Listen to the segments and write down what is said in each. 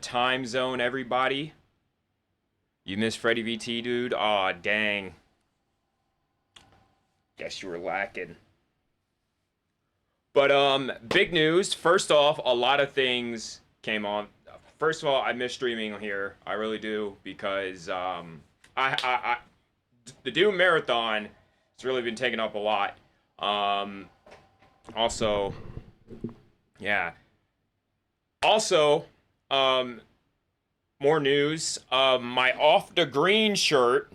Time zone, everybody. You missed Freddy VT, dude. Aw, dang. Guess you were lacking. But big news. First off, a lot of things came on. First of all, I miss streaming here. I really do because I the Doom Marathon has really been taking up a lot. Um, also, yeah. Also, um, more news. My off the green shirt,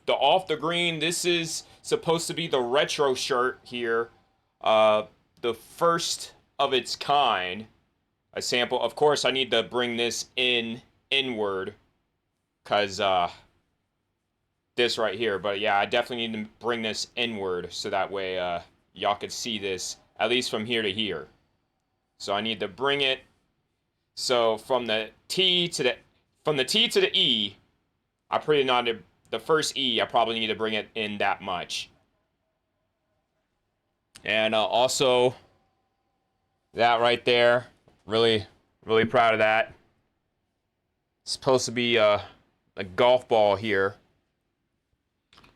the off the green. This is supposed to be the retro shirt here. Uh, the first of its kind. A sample. Of course, I need to bring this inward, cause this right here. But yeah, I definitely need to bring this inward so that way y'all could see this at least from here to here. So I need to bring it. So from the T to the E, I pretty not the first E. I probably need to bring it in that much. And also that right there, really, really proud of that. It's supposed to be a golf ball here.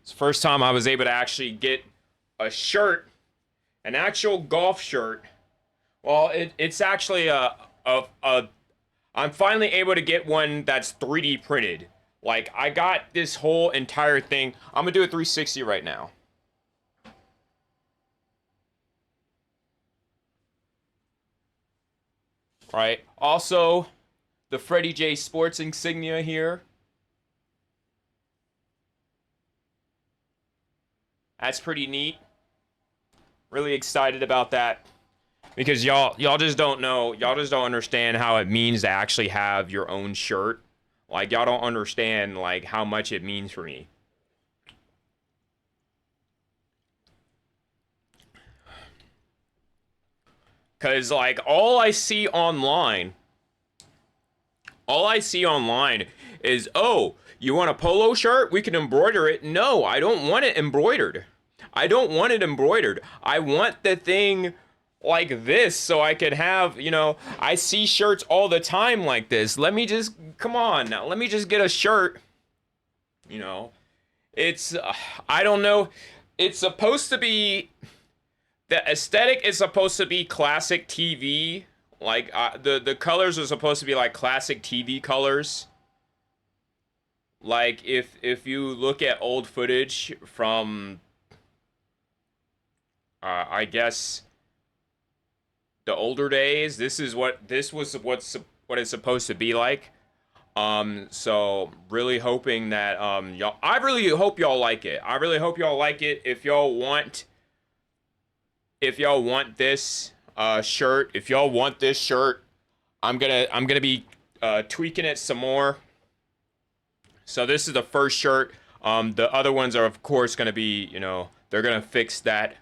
It's the first time I was able to actually get a shirt, an actual golf shirt. Well, it's actually a I'm finally able to get one that's 3D printed. Like, I got this whole entire thing. I'm gonna do a 360 right now. Right. Also, the Fretty J Sports insignia here. That's pretty neat. Really excited about that. Because y'all just don't know, y'all just don't understand how it means to actually have your own shirt. Like, y'all don't understand like how much it means for me. Cause like all I see online is, oh, you want a polo shirt? We can embroider it. No, I don't want it embroidered. I don't want it embroidered. I want the thing like this so I could have, I see shirts all the time like this. Let me just, come on now, let me just get a shirt. You know, it's, I don't know. It's supposed to be, the aesthetic is supposed to be classic TV. Like, the colors are supposed to be like classic TV colors. Like, if you look at old footage from, I guess, the older days, what it's supposed to be like. So really hoping that y'all, I really hope y'all like it. I really hope y'all like it. If y'all want this shirt, if y'all want this shirt, I'm gonna be tweaking it some more. So this is the first shirt. The other ones are of course gonna be, they're gonna fix that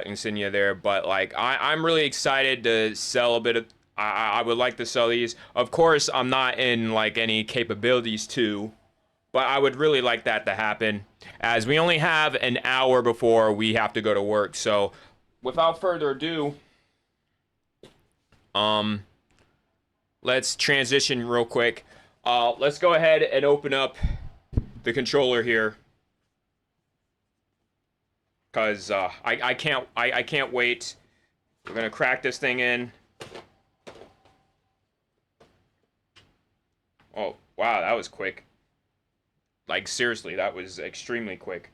insignia there. But like I'm really excited to sell a bit of. I would like to sell these. Of course, I'm not in like any capabilities to, but I would really like that to happen, as we only have an hour before we have to go to work. So, without further ado, um, let's transition real quick. Let's go ahead and open up the controller here, cause I can't wait. We're gonna crack this thing in. Oh wow, that was quick. Like seriously, that was extremely quick.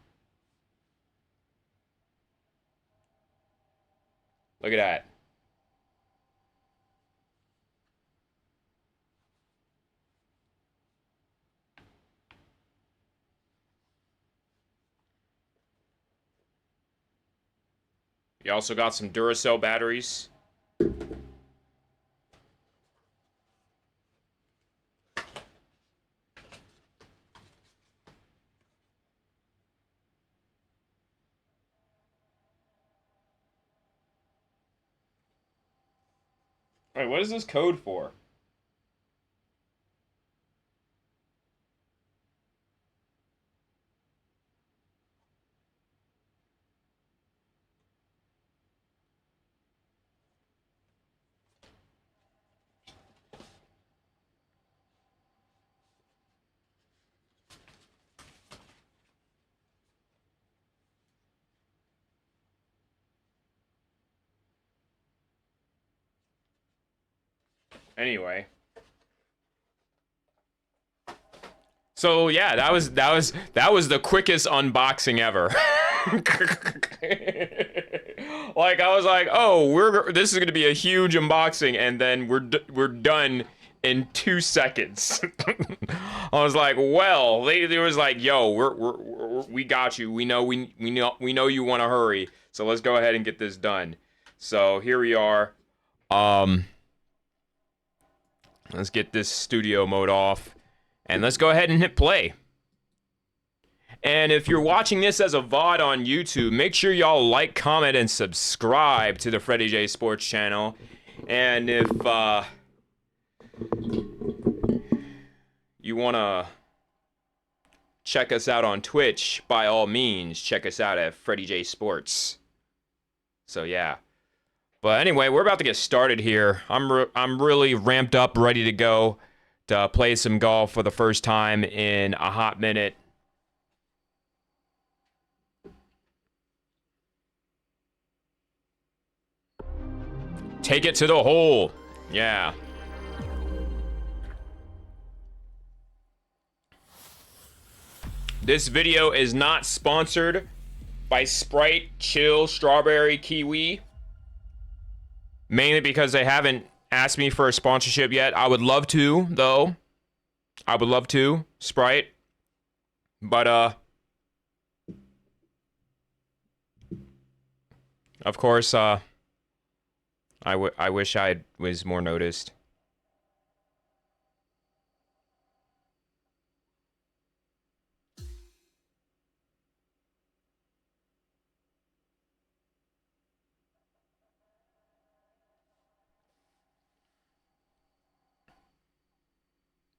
Look at that. You also got some Duracell batteries. Wait, what is this code for? Anyway. So yeah, that was the quickest unboxing ever. Like I was like, oh, this is gonna be a huge unboxing, and then we're done in 2 seconds. I was like, well, they was like, yo, we got you. We know you want to hurry, so let's go ahead and get this done. So here we are. Let's get this studio mode off, and let's go ahead and hit play. And if you're watching this as a VOD on YouTube, make sure y'all like, comment, and subscribe to the Fretty J Sports channel. And if you want to check us out on Twitch, by all means, check us out at Fretty J Sports. So yeah. But anyway, we're about to get started here. I'm really ramped up, ready to go to play some golf for the first time in a hot minute. Take it to the hole. Yeah. This video is not sponsored by Sprite, Chill, Strawberry, Kiwi. Mainly because they haven't asked me for a sponsorship yet. I would love to, though. I would love to, Sprite. But, of course, I wish I was more noticed.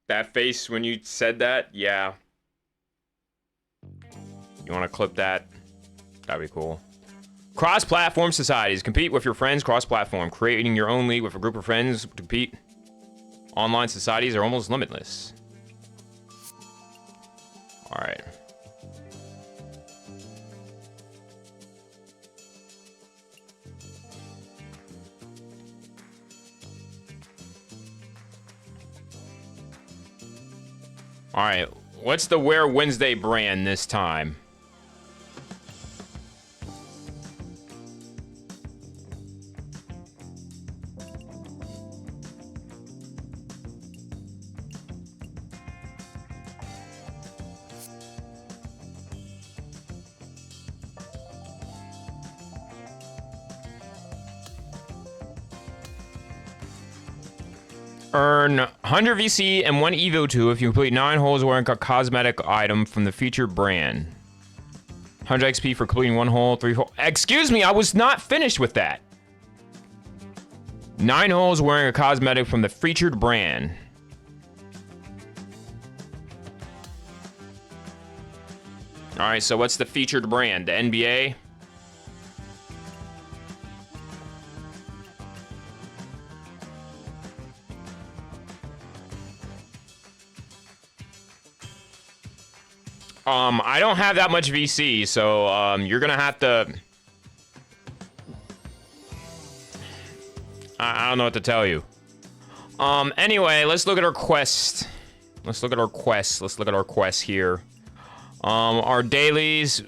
That face when you said that, yeah. You want to clip that? That'd be cool. Cross-platform societies. Compete with your friends cross-platform. Creating your own league with a group of friends to compete. Online societies are almost limitless. Alright. Alright, what's the Wear Wednesday brand this time? Earn 100 VC and 1 Evo 2 if you complete 9 holes wearing a cosmetic item from the featured brand. 100 XP for completing 1 hole, 3 holes. Excuse me, I was not finished with that. 9 holes wearing a cosmetic from the featured brand. Alright, so what's the featured brand? The NBA? I don't have that much VC, so, you're gonna have to... I don't know what to tell you. Anyway, let's look at our quest. Let's look at our quest here. Our dailies...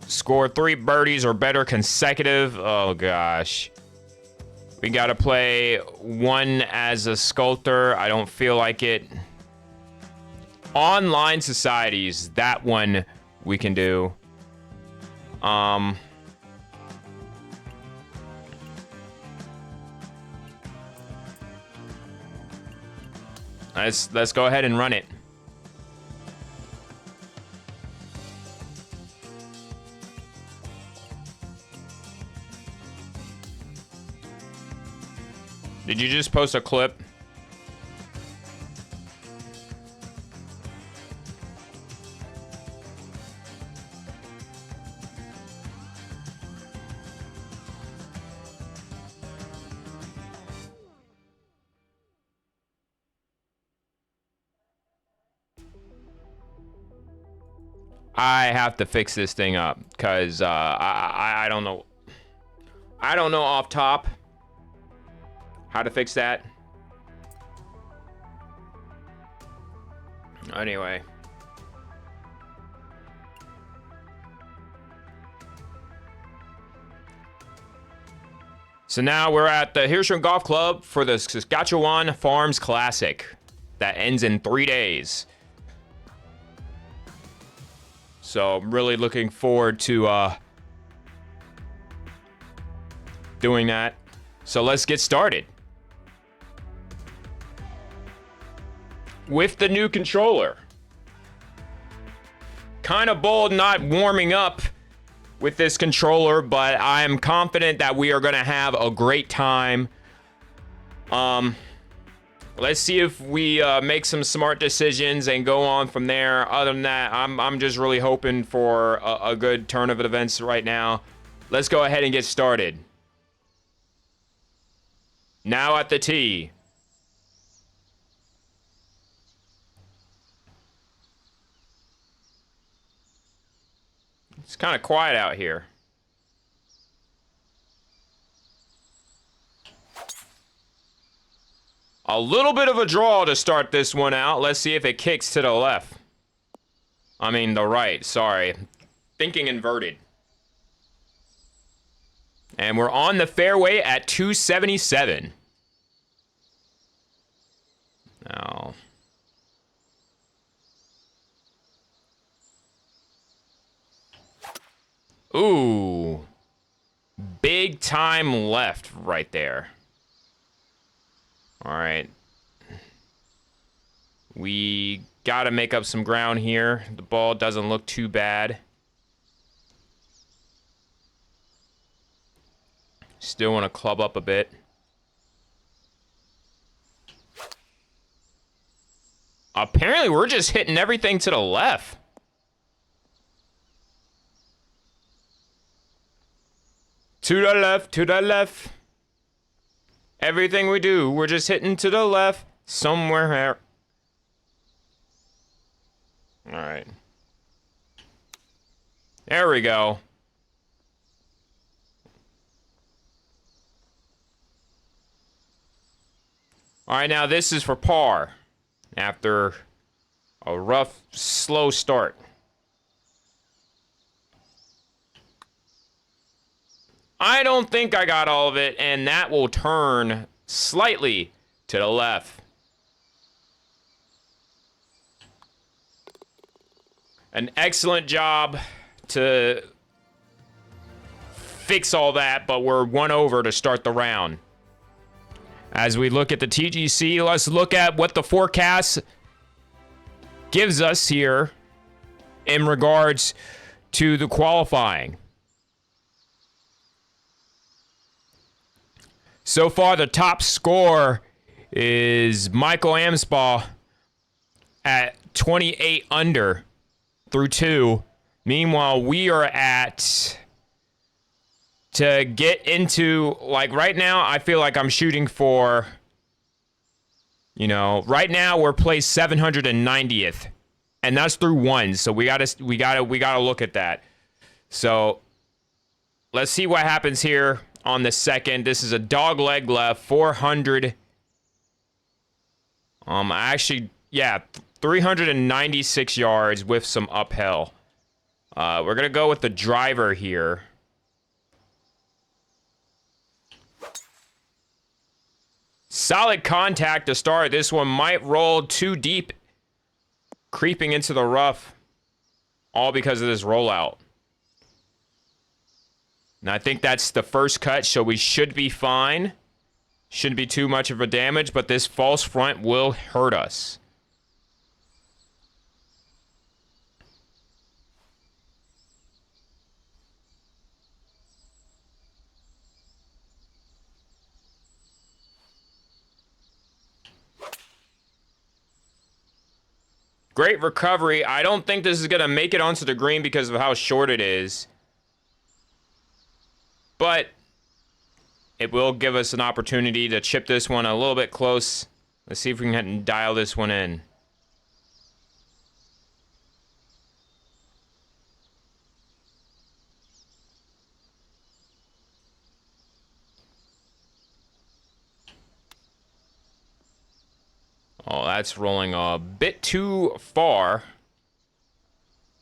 Score 3 birdies or better consecutive. Oh, gosh. We gotta play 1 as a sculptor. I don't feel like it. Online societies, that one we can do. Let's go ahead and run it. Did you just post a clip? I have to fix this thing up because I don't know. I don't know off top how to fix that. Anyway. So now we're at the Hirschhorn Golf Club for the Saskatchewan Farms Classic. That ends in 3 days. So I'm really looking forward to doing that. So let's get started. With the new controller. Kind of bold not warming up with this controller, but I am confident that we are going to have a great time. Let's see if we make some smart decisions and go on from there. Other than that, I'm just really hoping for a good turn of events right now. Let's go ahead and get started. Now at the tee. It's kind of quiet out here. A little bit of a draw to start this one out. Let's see if it kicks to the left. I mean, the right, sorry. Thinking inverted. And we're on the fairway at 277. Now. Ooh. Big time left right there. All right. We got to make up some ground here. The ball doesn't look too bad. Still want to club up a bit. Apparently, we're just hitting everything to the left. To the left, to the left. Everything we do, we're just hitting to the left somewhere here. All right. There we go. All right, now this is for par after a rough, slow start. I don't think I got all of it, and that will turn slightly to the left. An excellent job to fix all that, but we're 1 over to start the round. As we look at the TGC, let's look at what the forecast gives us here in regards to the qualifying. So far, the top score is Michael Amsbaugh at 28 under through 2. Meanwhile, we are at, to get into, like right now, I feel like I'm shooting for, you know, right now we're placed 790th, and that's through 1. So we gotta look at that. So let's see what happens here. On the second, this is a dog leg left, 400. Actually, yeah, 396 yards with some uphill. We're gonna go with the driver here. Solid contact to start. This one might roll too deep, creeping into the rough, all because of this rollout. And I think that's the first cut, so we should be fine. Shouldn't be too much of a damage, but this false front will hurt us. Great recovery. I don't think this is going to make it onto the green because of how short it is. But it will give us an opportunity to chip this one a little bit close. Let's see if we can dial this one in. Oh, That's rolling a bit too far.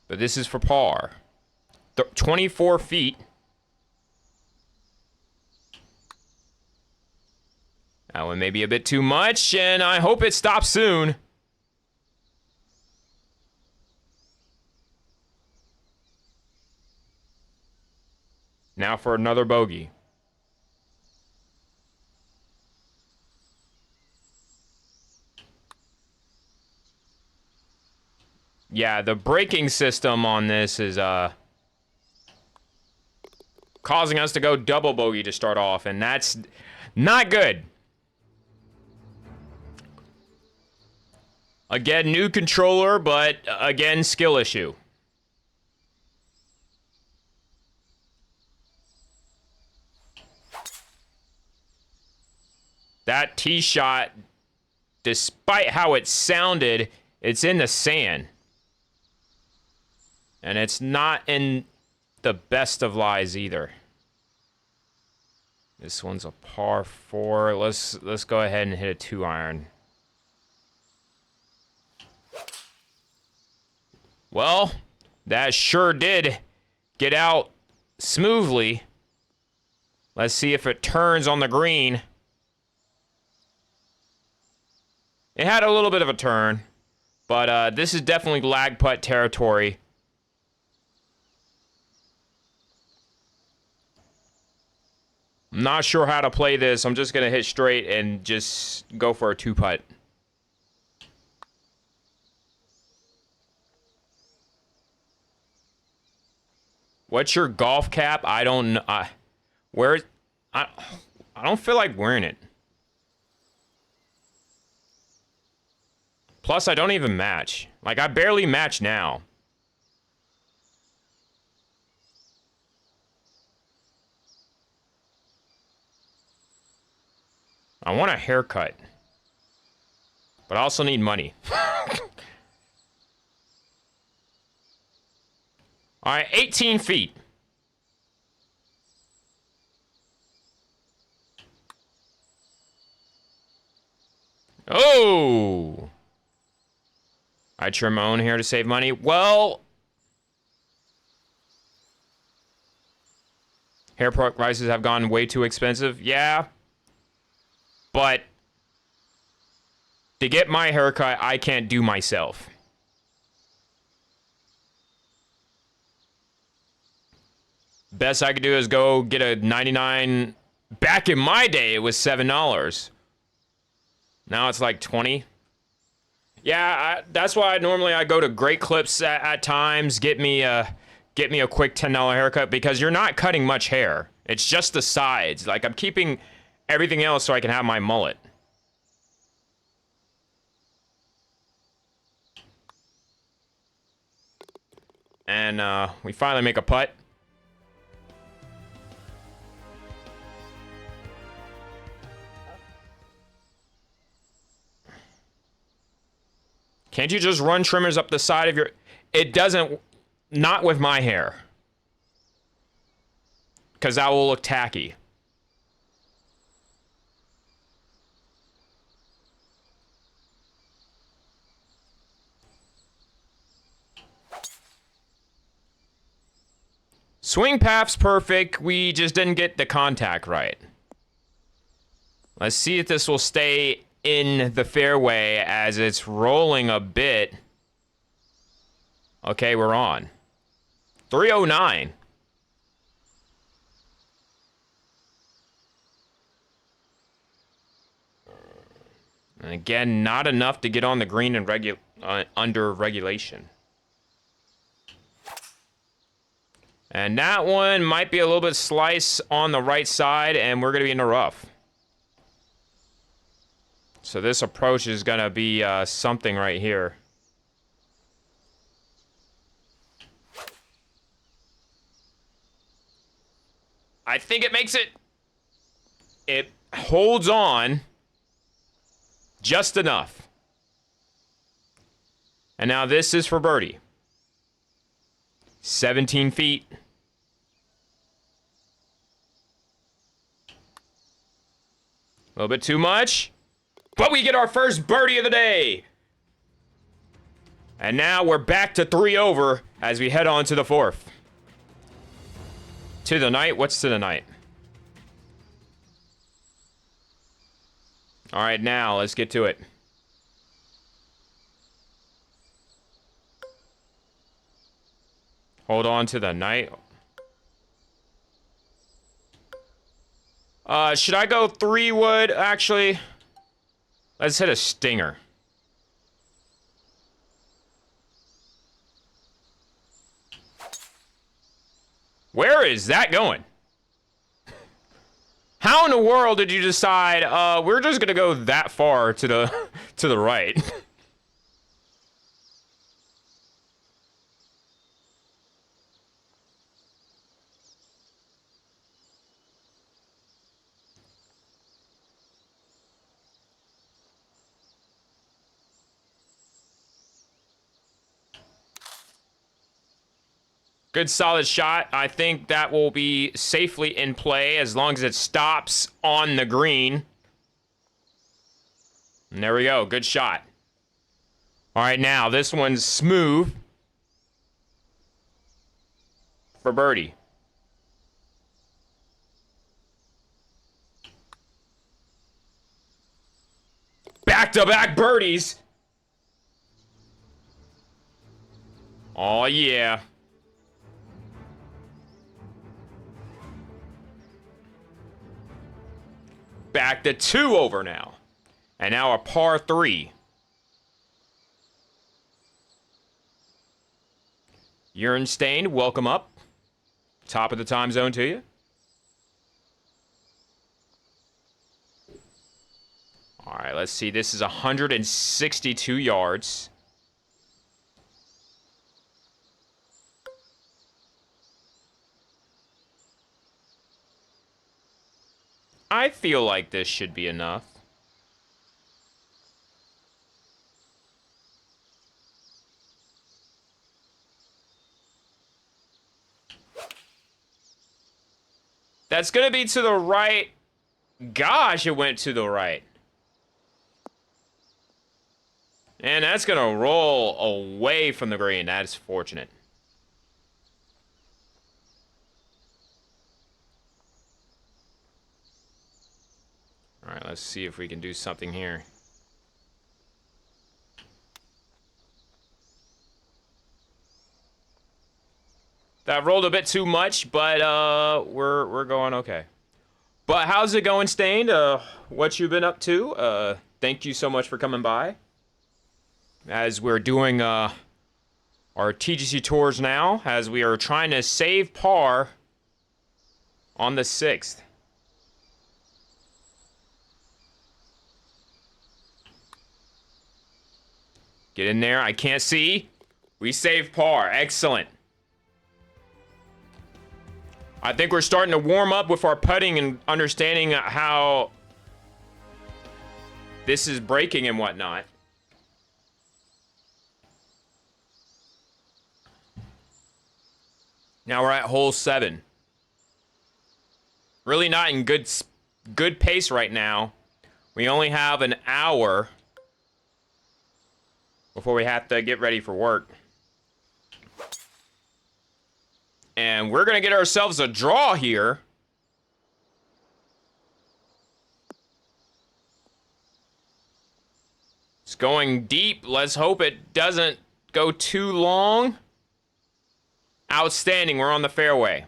But this is for par. 24 feet. That one may be a bit too much, and I hope it stops soon. Now for another bogey. Yeah, the braking system on this is causing us to go double bogey to start off, and that's not good. Again, new controller, but again, skill issue. That tee shot, despite how it sounded, it's in the sand. And it's not in the best of lies either. This one's a par 4. Let's go ahead and hit a 2-iron. Well, that sure did get out smoothly. Let's see if it turns on the green. It had a little bit of a turn, but this is definitely lag putt territory. I'm not sure how to play this. I'm just going to hit straight and just go for a 2-putt. What's your golf cap? I don't know. I don't feel like wearing it. Plus, I don't even match. Like, I barely match now. I want a haircut. But I also need money. Alright, 18 feet. Oh! I trim my own hair to save money. Well, hair prices have gone way too expensive. Yeah. But to get my haircut, I can't do myself. Best I could do is go get a 99. Back in my day, it was $7. Now it's like 20. Yeah, that's why normally I go to Great Clips at times, get me a quick $10 haircut, because you're not cutting much hair. It's just the sides. Like, I'm keeping everything else so I can have my mullet. And we finally make a putt. Can't you just run trimmers up the side of your... It doesn't... Not with my hair. Because that will look tacky. Swing path's perfect. We just didn't get the contact right. Let's see if this will stay in the fairway as it's rolling a bit. Okay, we're on. 309. And again, not enough to get on the green and under regulation. And that one might be a little bit slice on the right side, and we're going to be in the rough. So this approach is going to be something right here. I think it makes it. It holds on just enough. And now this is for birdie. 17 feet. A little bit too much. But we get our first birdie of the day. And now we're back to 3 over as we head on to the 4th. To the night? What's to the night? All right, now let's get to it. Hold on to the night. Should I go 3 wood? Actually, let's hit a stinger. Where is that going? How in the world did you decide, we're just gonna go that far to the, to the right? Good solid shot. I think that will be safely in play as long as it stops on the green. And there we go. Good shot. All right, now this one's smooth for birdie. Back-to-back birdies. Oh, yeah. Back to 2 over now. And now a par 3. Urine Stained, welcome up. Top of the time zone to you. All right, let's see. This is 162 yards. I feel like this should be enough. That's going to be to the right. Gosh, it went to the right. And that's going to roll away from the green. That is fortunate. All right, let's see if we can do something here. That rolled a bit too much, but we're going okay. But how's it going, Stained? What you been up to? Thank you so much for coming by. As we're doing our TGC tours now, as we are trying to save par on the 6th. Get in there. I can't see. We saved par. Excellent. I think we're starting to warm up with our putting and understanding how this is breaking and whatnot. Now we're at hole 7. Really not in good pace right now. We only have an hour before we have to get ready for work. And we're going to get ourselves a draw here. It's going deep. Let's hope it doesn't go too long. Outstanding. We're on the fairway.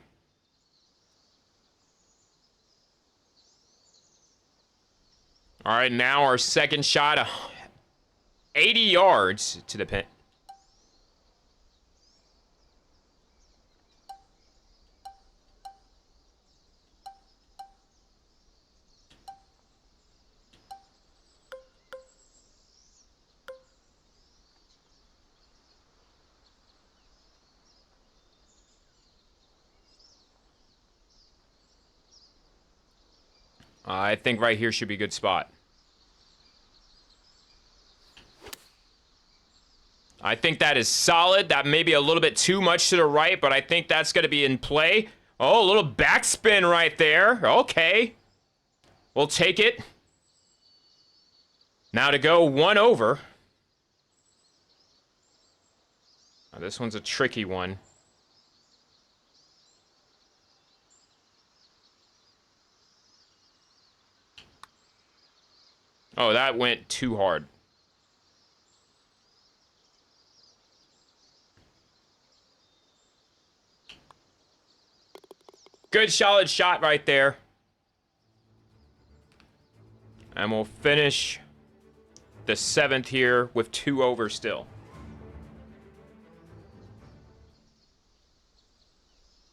All right, now our second shot, 80 yards to the pin. I think right here should be a good spot. I think that is solid. That may be a little bit too much to the right, but I think that's going to be in play. Oh, a little backspin right there. Okay. We'll take it. Now to go 1 over. This one's a tricky one. Oh, that went too hard. Good solid shot right there. And we'll finish the 7th here with 2 over still.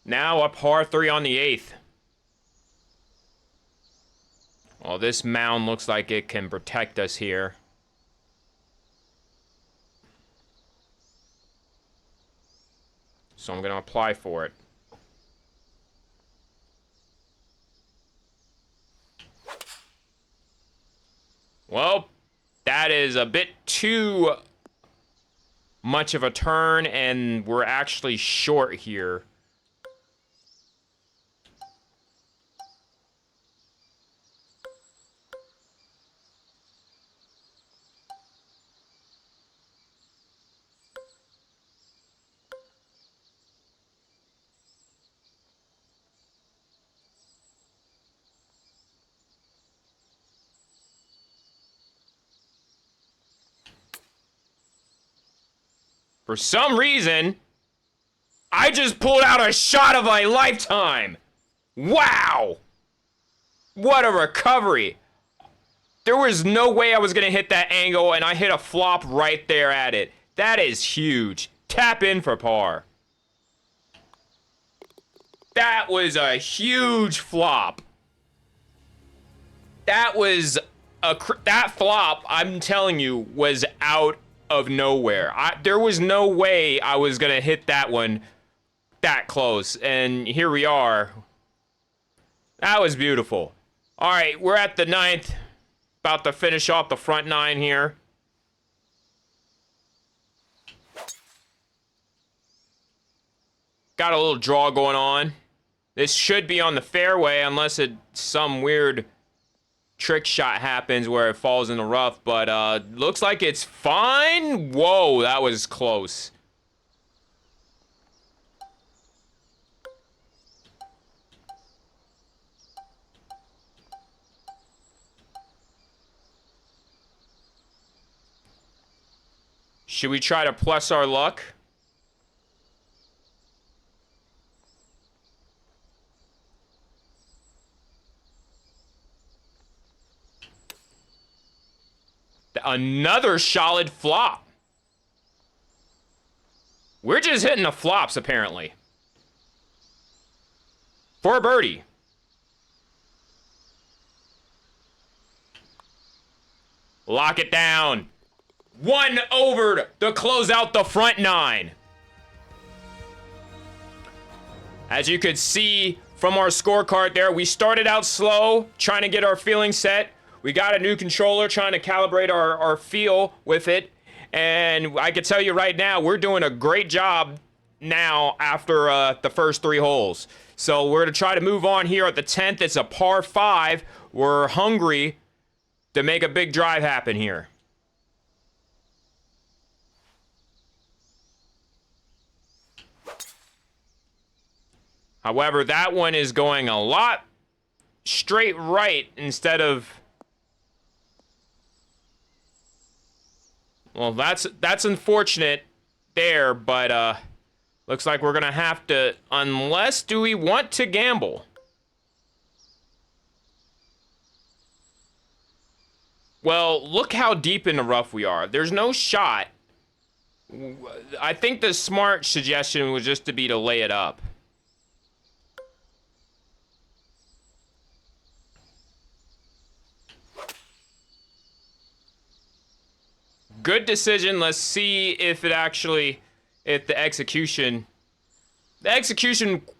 Now a par 3 on the 8th. Well, this mound looks like it can protect us here. So I'm going to apply for it. Well, that is a bit too much of a turn, and we're actually short here. For some reason, I just pulled out a shot of my lifetime. Wow! What a recovery. There was no way I was going to hit that angle, and I hit a flop right there at it. That is huge. Tap in for par. That was a huge flop. That was that flop, I'm telling you, was out of nowhere. There was no way I was going to hit that one that close, and here we are. That was beautiful. All right, we're at the 9th. About to finish off the front 9 here. Got a little draw going on. This should be on the fairway unless some weird trick shot happens where it falls in the rough, but looks like it's fine. Whoa, that was close. Should we try to plus our luck? Another solid flop. We're just hitting the flops, apparently. For a birdie. Lock it down. 1 over to close out the front 9. As you could see from our scorecard there, we started out slow, trying to get our feeling set. We got a new controller, trying to calibrate our feel with it. And I can tell you right now, we're doing a great job now after the first 3 holes. So we're going to try to move on here at the 10th. It's a par 5. We're hungry to make a big drive happen here. However, that one is going a lot straight right instead of... Well, that's unfortunate there, but looks like we're going to have to... Unless, do we want to gamble? Well, look how deep in the rough we are. There's no shot. I think the smart suggestion was just to lay it up. Good decision. Let's see if the execution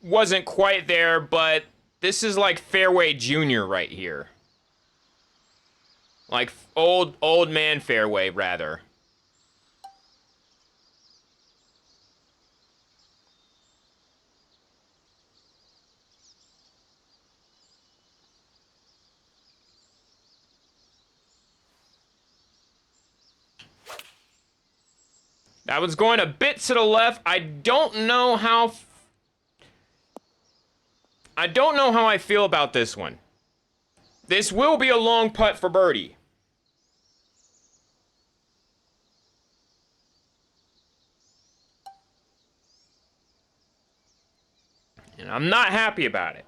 wasn't quite there, but this is like fairway junior right here. Like old man fairway, rather. That one's going a bit to the left. I don't know how I feel about this one. This will be a long putt for birdie. And I'm not happy about it.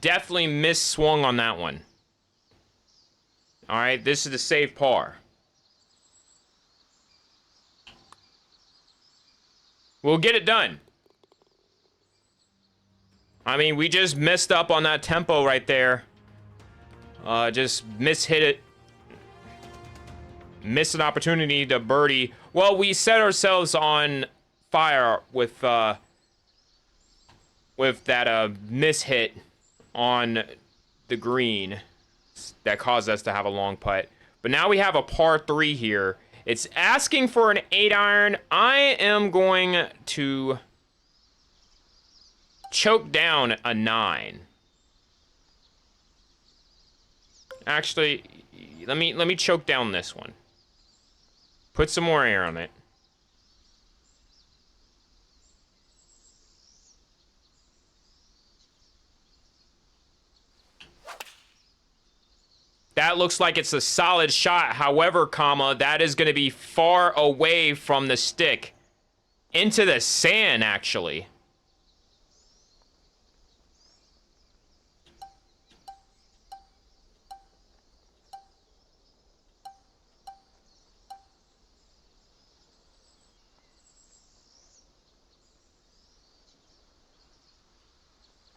Definitely misswung on that one. All right, this is the safe par. We'll get it done. I mean, we just messed up on that tempo right there. Just mishit it. Missed an opportunity to birdie. Well, we set ourselves on fire with that mishit on the green that caused us to have a long putt. But now we have a par 3 here. It's asking for an 8-iron. I am going to choke down a 9. Actually, let me choke down this one. Put some more air on it. That looks like it's a solid shot. However, that is going to be far away from the stick. Into the sand, actually.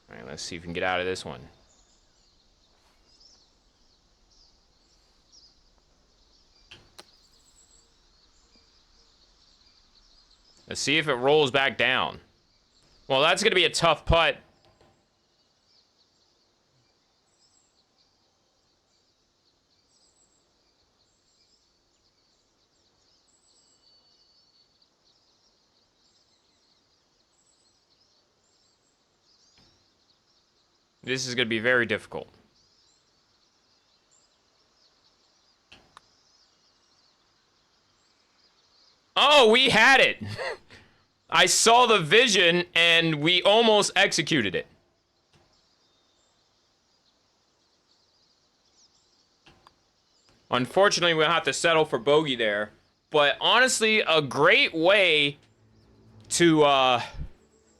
All right, let's see if we can get out of this one. Let's see if it rolls back down. Well, that's going to be a tough putt. This is going to be very difficult. Oh, we had it. I saw the vision and we almost executed it. Unfortunately, we'll have to settle for bogey there. But honestly, a great way to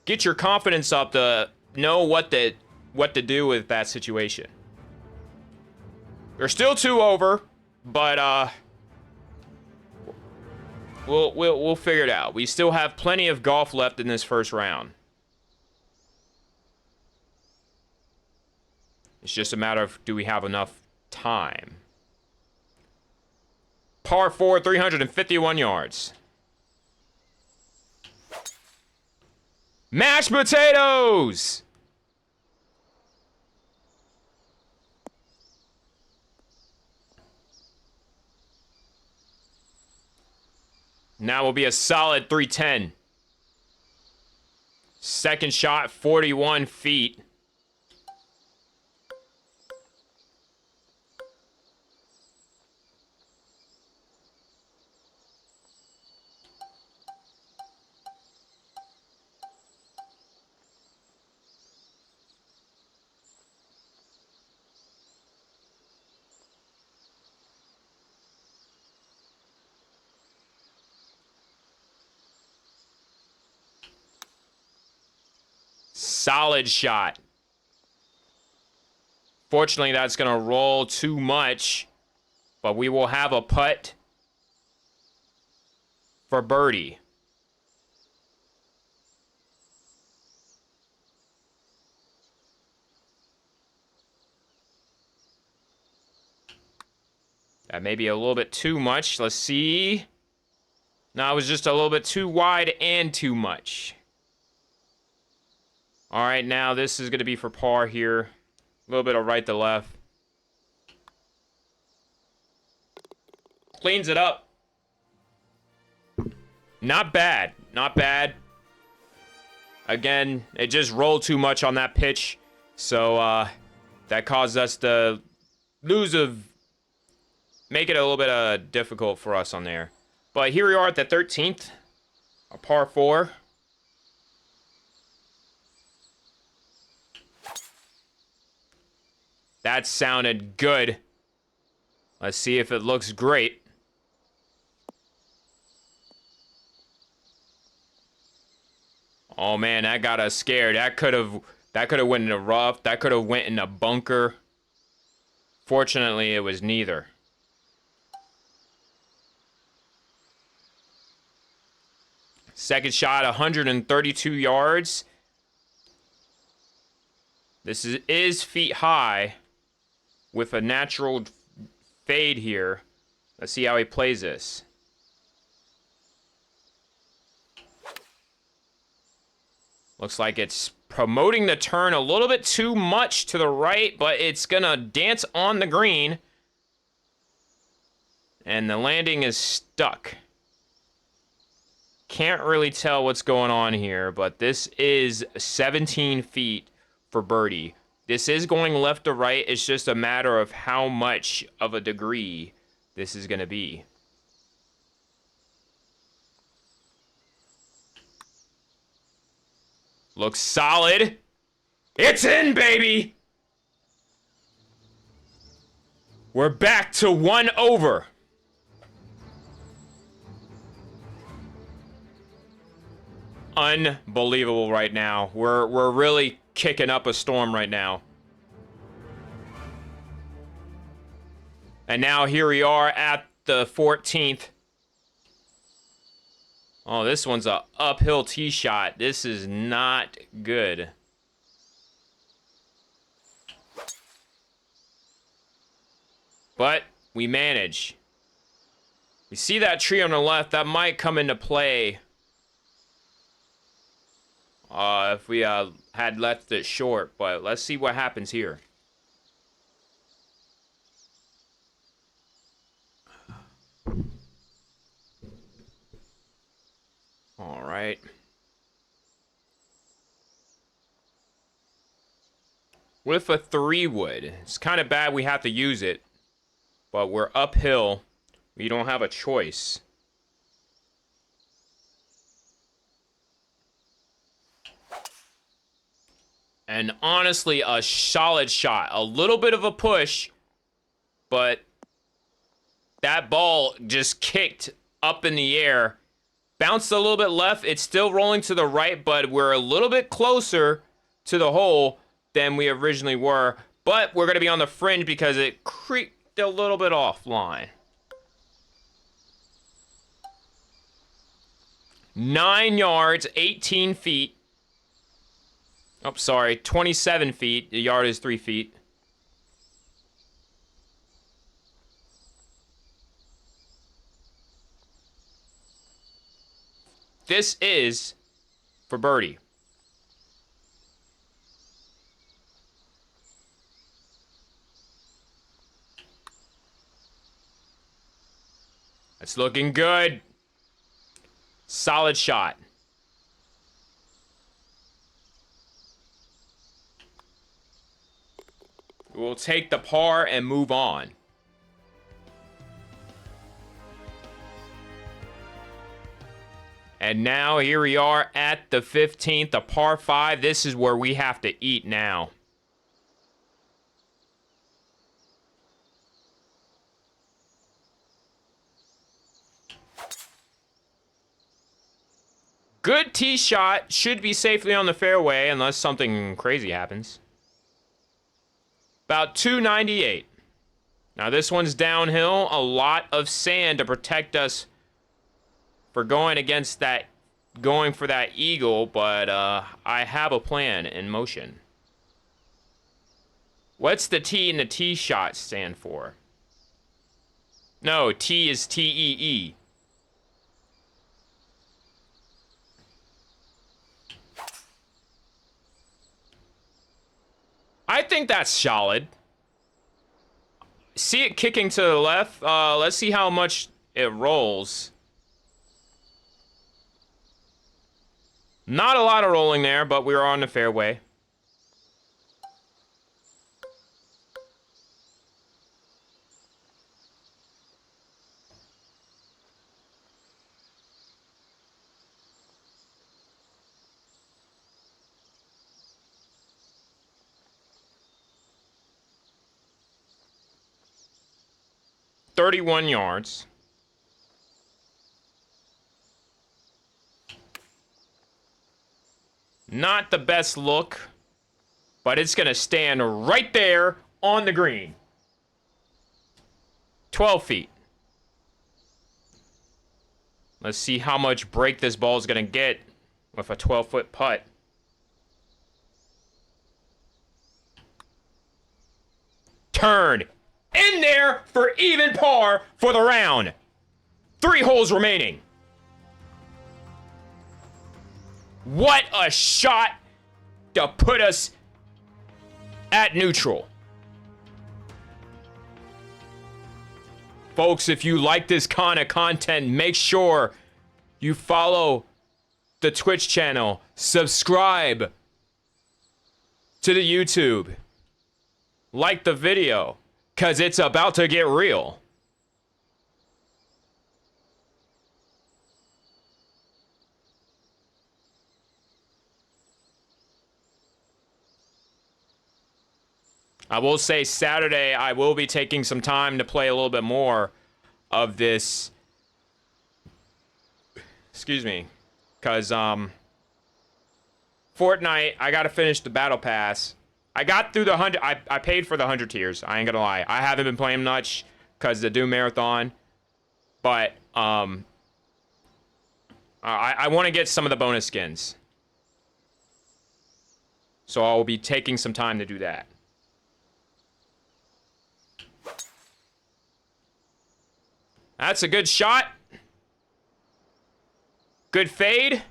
get your confidence up, to know what to do with that situation. We're still 2 over, but we'll figure it out. We still have plenty of golf left in this first round. It's just a matter of, do we have enough time? Par 4, 351 yards. Mashed potatoes! Now will be a solid 310. Second shot, 41 feet. Solid shot. Fortunately, that's going to roll too much, but we will have a putt for birdie. That may be a little bit too much. Let's see. No, it was just a little bit too wide and too much. All right, now this is going to be for par here. A little bit of right to left. Cleans it up. Not bad. Not bad. Again, it just rolled too much on that pitch. So that caused us to lose make it a little bit difficult for us on there. But here we are at the 13th, a par 4. That sounded good. Let's see if it looks great. Oh man, that got us scared. That could have went in a rough. That could have went in a bunker. Fortunately, it was neither. Second shot, 132 yards. This is feet high with a natural fade here. Let's see how he plays this. Looks like it's promoting the turn a little bit too much to the right, but it's gonna dance on the green. And the landing is stuck. Can't really tell what's going on here, but this is 17 feet for birdie. This is going left to right. It's just a matter of how much of a degree this is gonna be. Looks solid. It's in, baby! We're back to 1 over. Unbelievable right now. We're really kicking up a storm right now. And now here we are at the 14th. Oh, this one's a uphill tee shot. This is not good. But we manage. We see that tree on the left. That might come into play. If we had left it short. But let's see what happens here. All right. With a 3-wood, it's kind of bad we have to use it, but we're uphill. We don't have a choice. And honestly, a solid shot. A little bit of a push, but that ball just kicked up in the air. Bounced a little bit left. It's still rolling to the right, but we're a little bit closer to the hole than we originally were. But we're going to be on the fringe because it creaked a little bit offline. 9 yards, 18 feet. Oh, sorry, 27 feet. The yard is 3 feet. This is for birdie. That's looking good. Solid shot. We'll take the par and move on. And now here we are at the 15th, a par 5. This is where we have to eat now. Good tee shot. Should be safely on the fairway unless something crazy happens. About 298. Now this one's downhill. A lot of sand to protect us for going against that, going for that eagle, but I have a plan in motion. What's the T in the tee shot stand for? No, T is T-E-E. I think that's solid. See it kicking to the left. Let's see how much it rolls. Not a lot of rolling there, but we were on the fairway. "31 yards. Not the best look, but it's going to stand right there on the green. 12 feet. Let's see how much break this ball is going to get with a 12-foot putt. Turn. In there for even par for the round. 3 holes remaining. What a shot to put us at neutral. Folks, if you like this kind of content, make sure you follow the Twitch channel, subscribe to the YouTube, like the video, because it's about to get real. I will say Saturday I will be taking some time to play a little bit more of this. Excuse me. Because, Fortnite, I got to finish the Battle Pass. I got through the 100. I paid for the 100 tiers. I ain't going to lie. I haven't been playing much because of the Doom Marathon. But, I want to get some of the bonus skins. So I'll be taking some time to do that. That's a good shot. Good fade.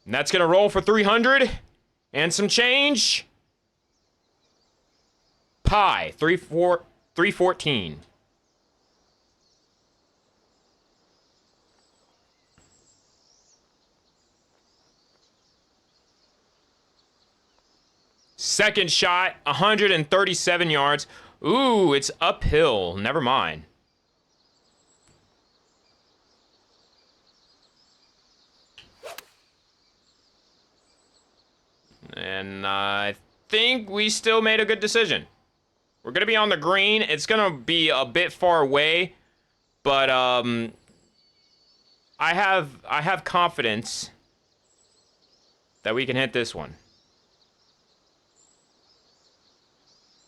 And that's going to roll for 300 and some change. Pie, 314. Second shot, 137 yards. Ooh, it's uphill. Never mind. And I think we still made a good decision. We're going to be on the green. It's going to be a bit far away, but I have confidence that we can hit this one.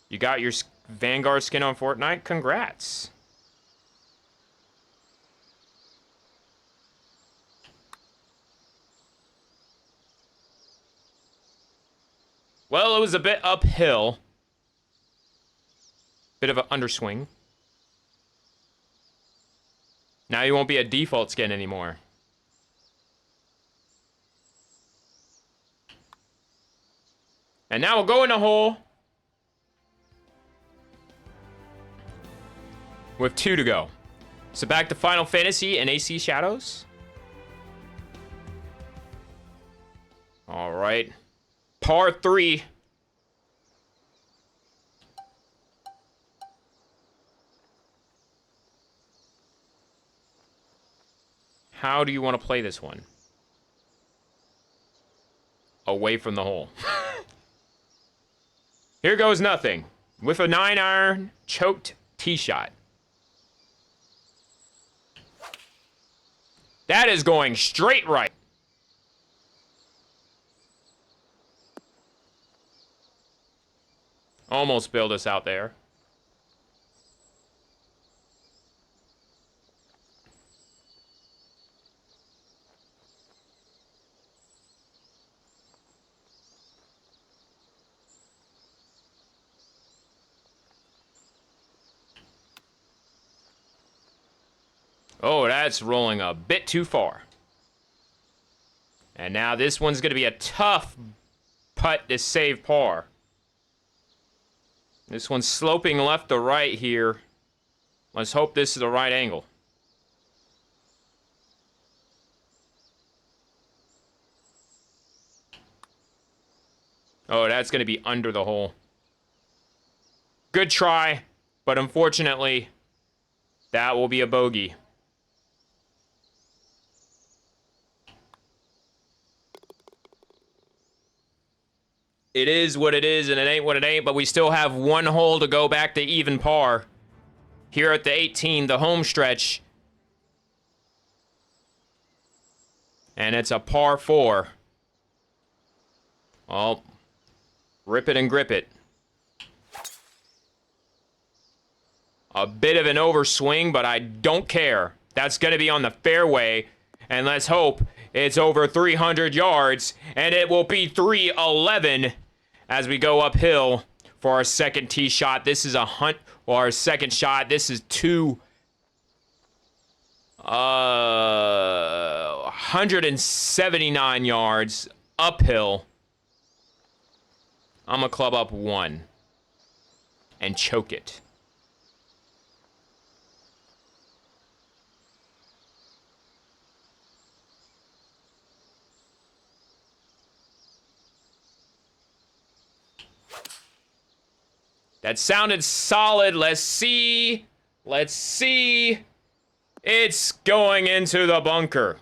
You got your Vanguard skin on Fortnite? Congrats. Well, it was a bit uphill. Bit of an underswing. Now you won't be a default skin anymore. And now we'll go in a hole with 2 to go. So back to Final Fantasy and AC Shadows. All right. Par 3. How do you want to play this one? Away from the hole. Here goes nothing. With a 9-iron, choked tee shot. That is going straight right. Almost bailed us out there. Oh, that's rolling a bit too far. And now this one's going to be a tough putt to save par. This one's sloping left to right here. Let's hope this is the right angle. Oh, that's going to be under the hole. Good try, but unfortunately, that will be a bogey. It is what it is, and it ain't what it ain't, but we still have one hole to go back to even par. Here at the 18, the home stretch. And it's a par 4. Oh, rip it and grip it. A bit of an overswing, but I don't care. That's going to be on the fairway, and let's hope it's over 300 yards, and it will be 311 as we go uphill for our second tee shot. This is our second shot. This is 179 yards uphill. I'm going to club up 1 and choke it. That sounded solid. Let's see. Let's see. It's going into the bunker.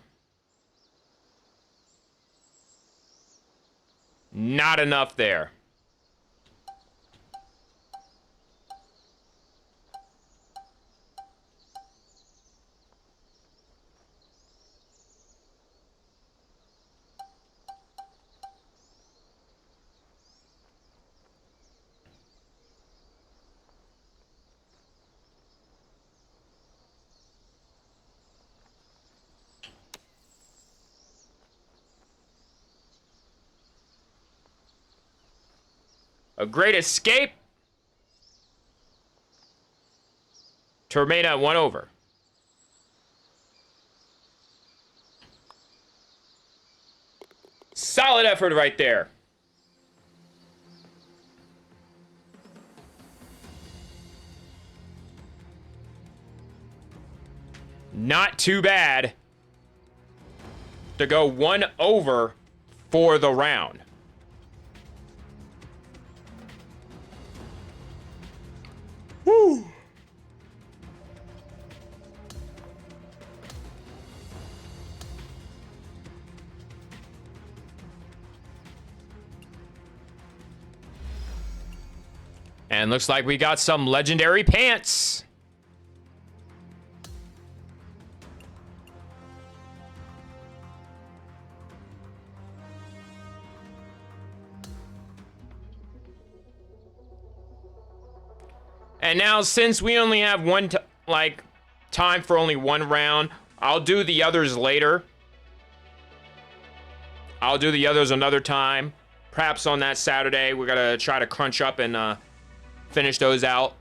Not enough there. A great escape to remain at 1 over. Solid effort right there. Not too bad to go 1 over for the round. Woo! And looks like we got some legendary pants. And now, since we only have time for only 1 round, I'll do the others later. I'll do the others another time. Perhaps on that Saturday, we're gonna try to crunch up and finish those out.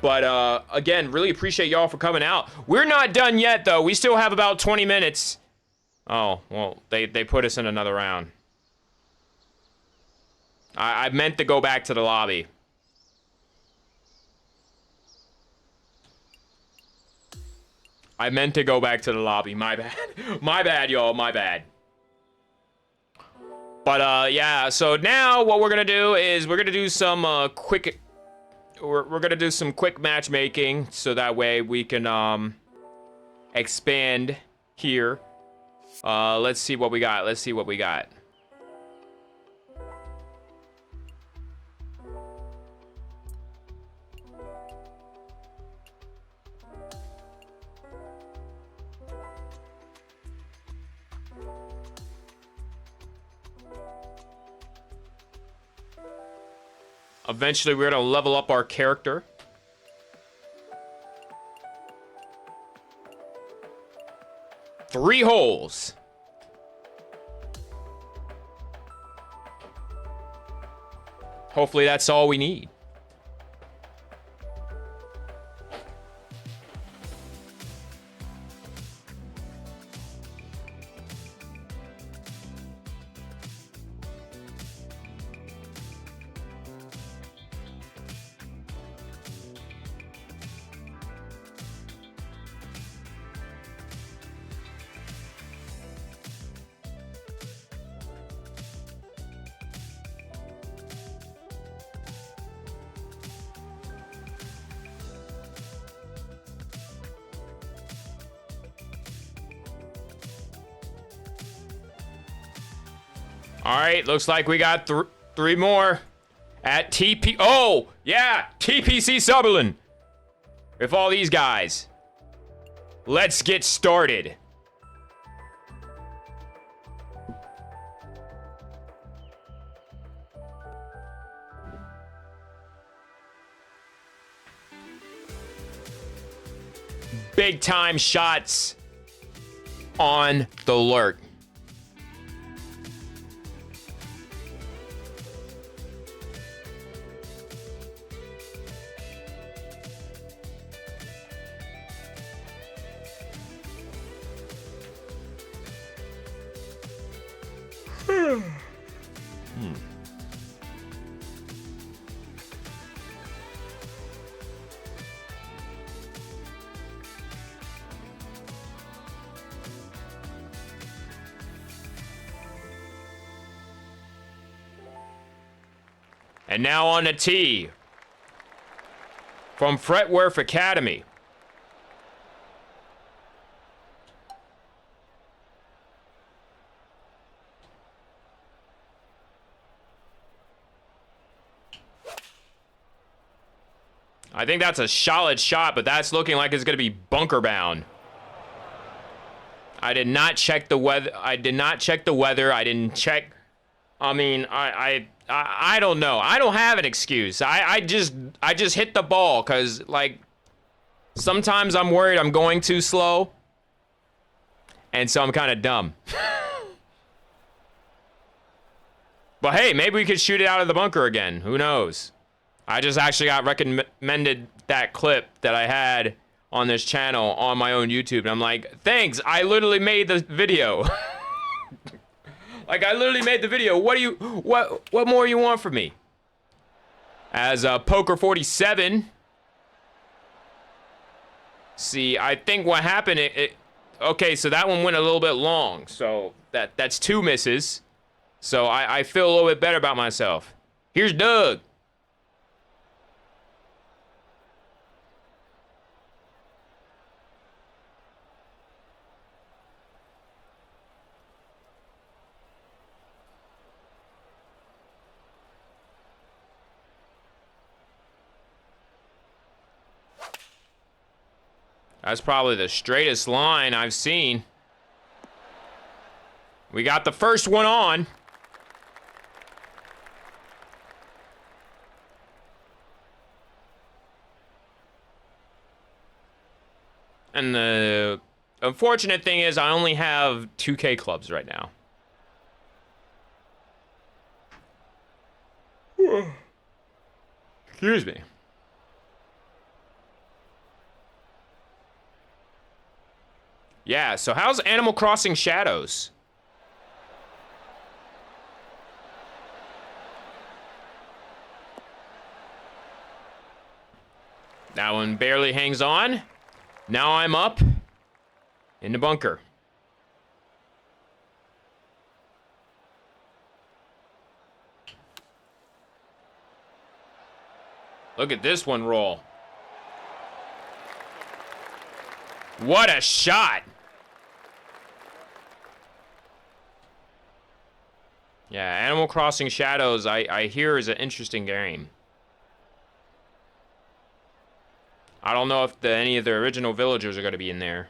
But again, really appreciate y'all for coming out. We're not done yet, though. We still have about 20 minutes. Oh, well, they put us in another round. I meant to go back to the lobby. I meant to go back to the lobby. My bad. My bad, y'all. My bad. But, yeah. So now what we're going to do is we're going to do some quick... We're going to do some quick matchmaking. So that way we can expand here. Let's see what we got. Let's see what we got. Eventually, we're going to level up our character. Three holes. Hopefully, that's all we need. All right, looks like we got three more at TP. Oh, yeah, TPC Sutherland. With all these guys. Let's get started. Big time shots on the lurk. And now on the tee from Fretworth Academy. I think that's a solid shot, but that's looking like it's going to be bunker bound. I did not check the weather. I didn't check. I mean, I don't know. I don't have an excuse. I just hit the ball because, like, sometimes I'm worried I'm going too slow. And so I'm kind of dumb. But hey, maybe we could shoot it out of the bunker again. Who knows? I just actually got recommended that clip that I had on this channel on my own YouTube. And I'm like, thanks. I literally made the video. Like, I literally made the video. What more you want from me? As Poker 47. See, I think what happened, okay, so that one went a little bit long. So that's 2 misses. So I feel a little bit better about myself. Here's Doug. That's probably the straightest line I've seen. We got the first one on. And the unfortunate thing is I only have 2K clubs right now. Excuse me. Yeah, so how's Animal Crossing Shadows? That one barely hangs on. Now I'm up in the bunker. Look at this one roll. What a shot. Yeah, Animal Crossing Shadows, I hear is an interesting game. I don't know if any of the original villagers are going to be in there.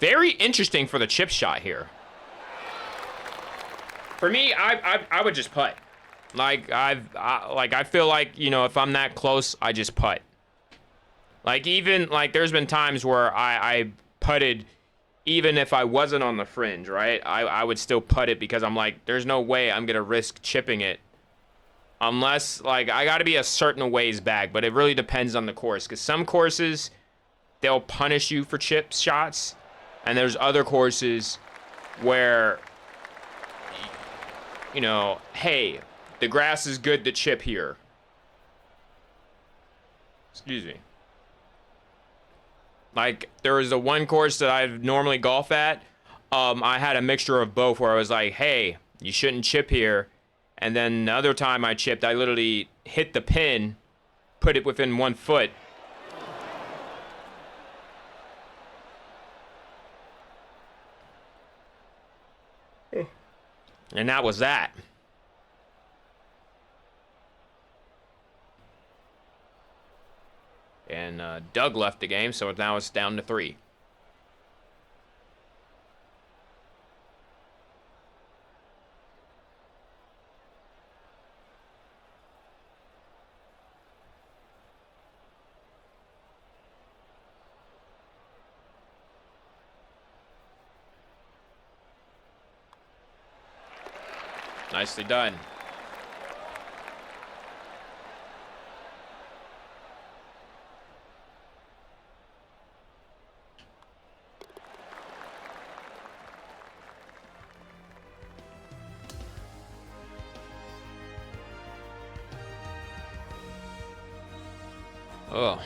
Very interesting for the chip shot here. For me, I would just putt. Like I feel like, you know, if I'm that close, I just putt. Like, even like there's been times where I putted even if I wasn't on the fringe, right? I would still putt it because I'm like, there's no way I'm gonna risk chipping it unless, like, I gotta be a certain ways back. But it really depends on the course, because some courses they'll punish you for chip shots, and there's other courses where, you know, hey, the grass is good to chip here. Excuse me. Like, there was the one course that I normally golf at. I had a mixture of both where I was like, hey, you shouldn't chip here. And then the other time I chipped, I literally hit the pin, put it within 1 foot. And that was that. And Doug left the game, so now it's down to 3. Nicely done. Oh.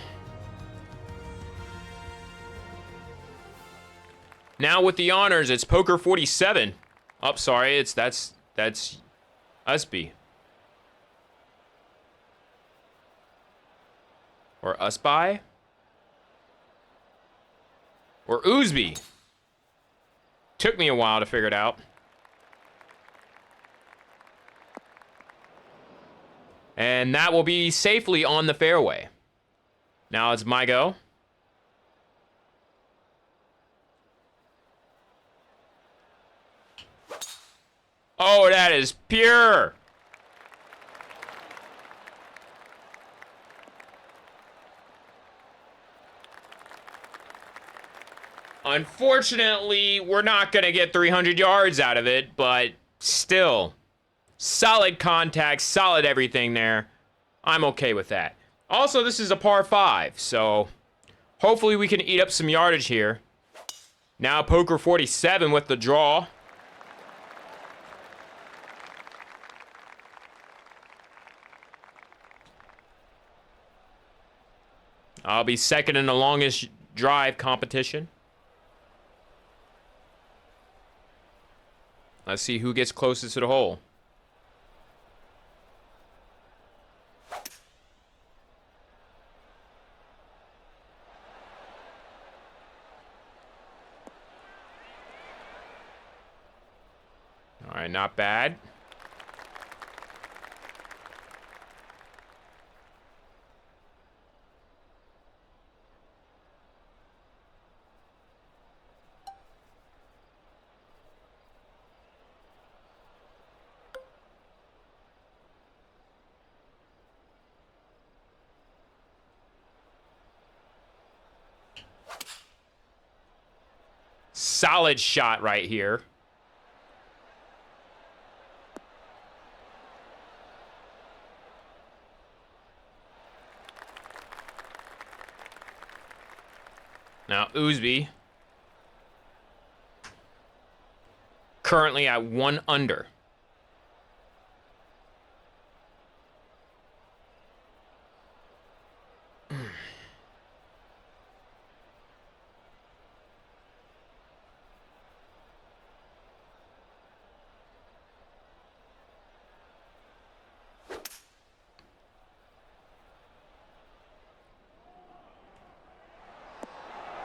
Now with the honors, it's Poker 47. Oh, sorry, that's Usby. Or Usby? Or Oosby. Took me a while to figure it out. And that will be safely on the fairway. Now it's my go. Oh, that is pure. Unfortunately, we're not going to get 300 yards out of it, but still, solid contact, solid everything there. I'm okay with that. Also, this is a par 5, so hopefully we can eat up some yardage here. Now Poker 47 with the draw. I'll be second in the longest drive competition. Let's see who gets closest to the hole. All right, not bad. Solid shot right here. Now, Oosby. Currently at 1 under.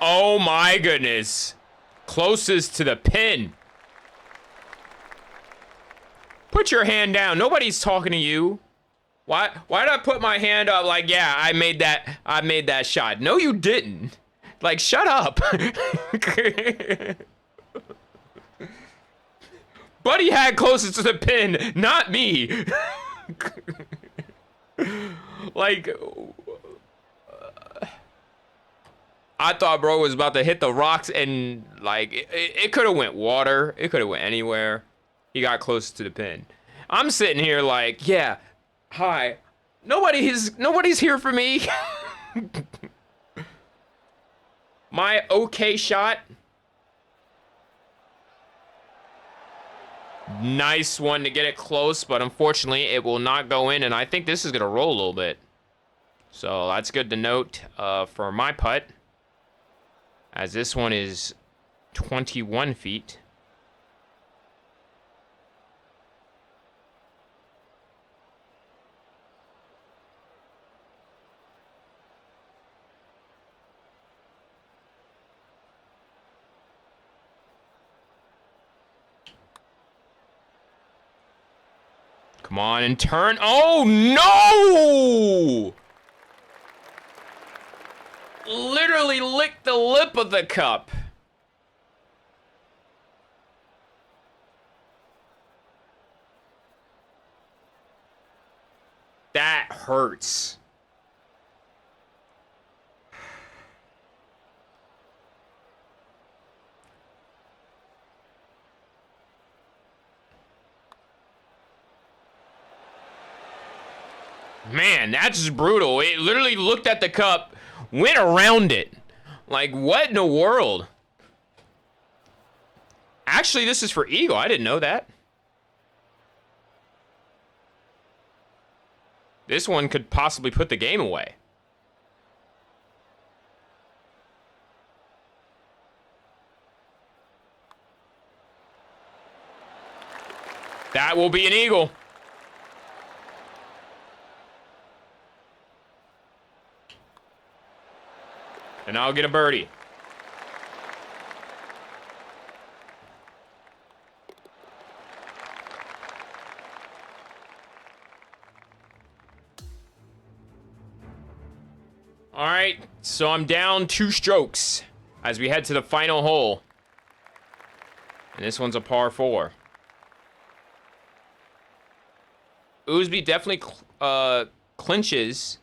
Oh my goodness. Closest to the pin. Put your hand down. Nobody's talking to you. Why did I put my hand up like, yeah, I made that shot? No, you didn't. Like, shut up. Buddy had closest to the pin, not me. Like, I thought bro was about to hit the rocks and like it could have went water. It could have went anywhere. He got close to the pin. I'm sitting here like, yeah, hi. Nobody's here for me. My okay shot. Nice one to get it close, but unfortunately it will not go in, and I think this is gonna roll a little bit. So that's good to note for my putt, as this one is 21 feet. Come on and turn. Oh, no! Literally licked the lip of the cup. That hurts. Man, that's just brutal. It literally looked at the cup, went around it. Like, what in the world? Actually, this is for Eagle. I didn't know that. This one could possibly put the game away. That will be an eagle. And I'll get a birdie. All right, so I'm down 2 strokes as we head to the final hole. And this one's a par 4. Oosby definitely clinches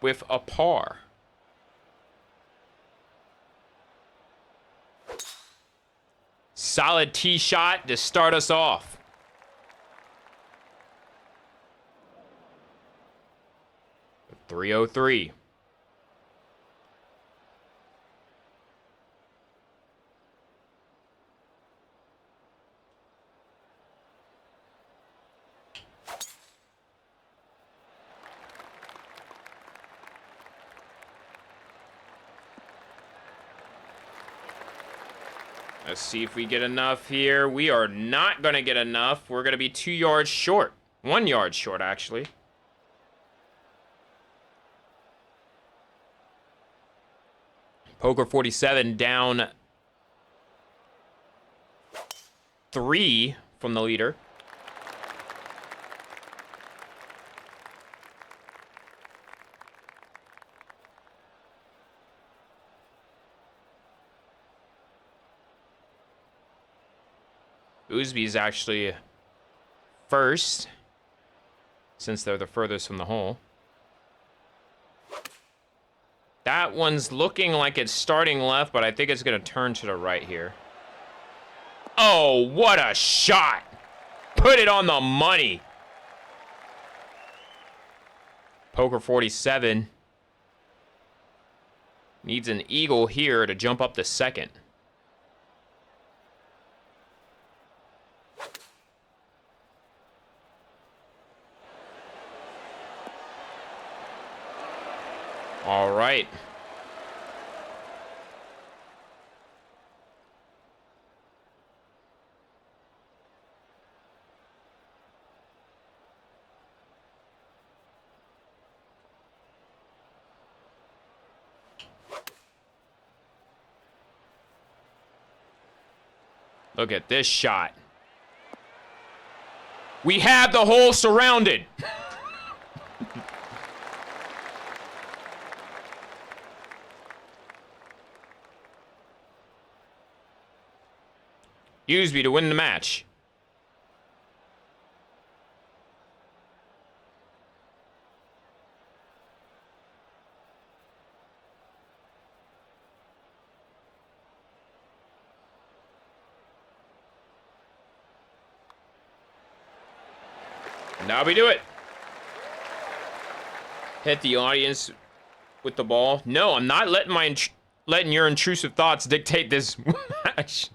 with a par. Solid tee shot to start us off. .303. Let's see if we get enough here. We are not going to get enough. We're going to be 2 yards short. 1 yard short, actually. Poker 47 down 3 from the leader. Oosby is actually first, since they're the furthest from the hole. That one's looking like it's starting left, but I think it's going to turn to the right here. Oh, what a shot! Put it on the money. Poker 47 needs an eagle here to jump up to second. All right. Look at this shot. We have the hole surrounded. Oosby to win the match. Now we do it. Hit the audience with the ball. No, I'm not letting your intrusive thoughts dictate this match.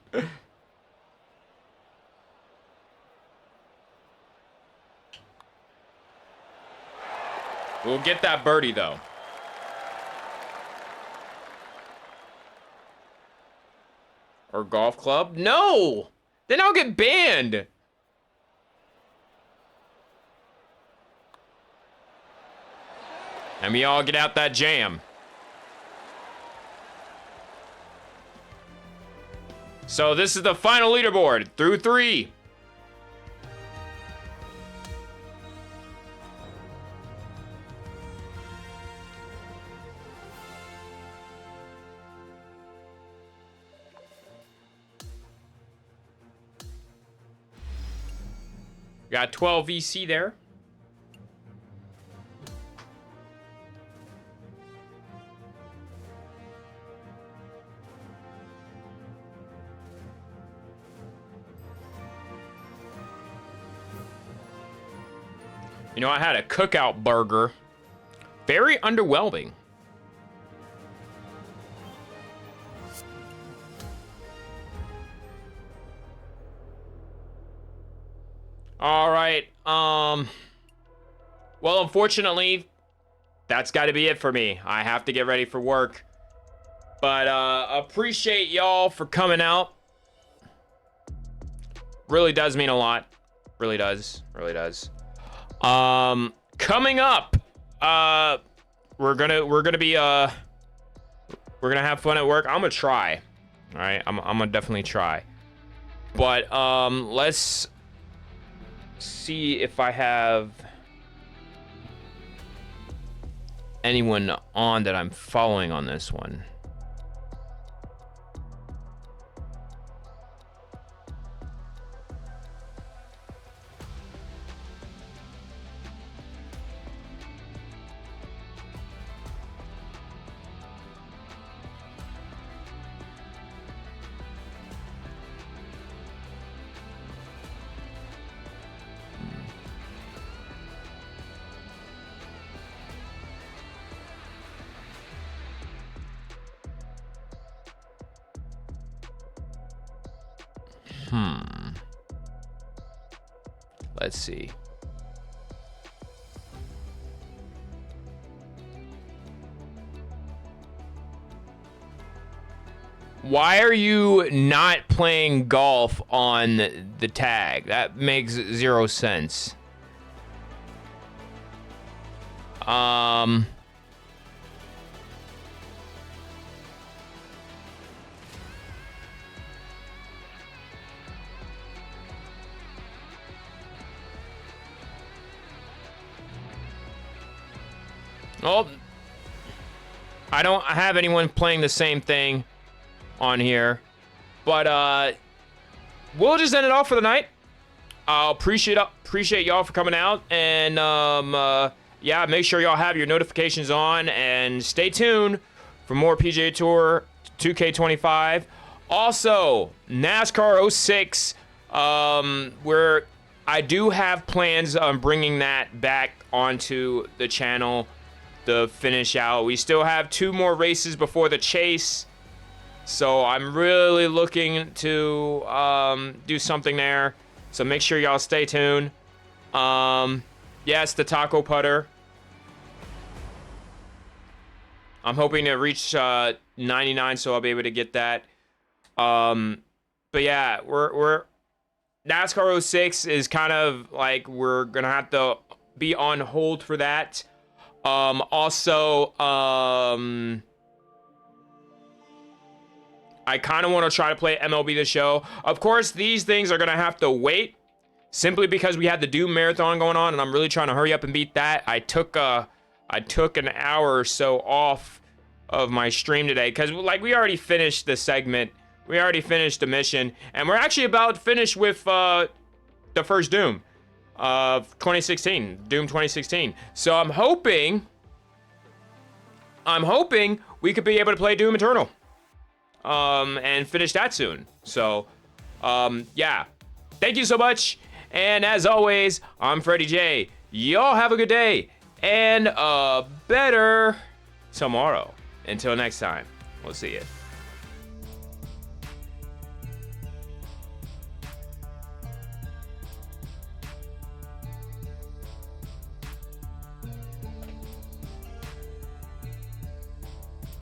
We'll get that birdie, though. Or golf club? No! Then I'll get banned. And we all get out that jam. So this is the final leaderboard through 3. Got 12 VC there. You know, I had a cookout burger. Very underwhelming. All right. Well, unfortunately, that's got to be it for me. I have to get ready for work. But appreciate y'all for coming out. Really does mean a lot. Really does. Really does. Coming up, we're gonna have fun at work. I'm gonna try. All right, I'm gonna definitely try. But let's see if I have anyone on that I'm following on this one. Let's see. Why are you not playing golf on the tag? That makes zero sense. Oh, I don't have anyone playing the same thing on here, but we'll just end it off for the night. I'll appreciate y'all for coming out, and yeah, make sure y'all have your notifications on and stay tuned for more PGA Tour 2K25. Also, NASCAR 06, where I do have plans on bringing that back onto the channel to finish out. We still have 2 more races before the chase, so I'm really looking to do something there. So make sure y'all stay tuned. Yes, the taco putter. I'm hoping to reach 99, so I'll be able to get that. But yeah, we're NASCAR 06 is kind of like we're gonna have to be on hold for that. Also, I kind of want to try to play MLB The Show. Of course, these things are going to have to wait simply because we had the Doom Marathon going on, and I'm really trying to hurry up and beat that. I took an hour or so off of my stream today because, like, we already finished the segment. We already finished the mission, and we're actually about to finish with the first Doom of 2016, Doom 2016. So I'm hoping we could be able to play Doom Eternal and finish that soon. So yeah, thank you so much, and as always, I'm Fretty J. Y'all have a good day and a better tomorrow. Until next time, we'll see you.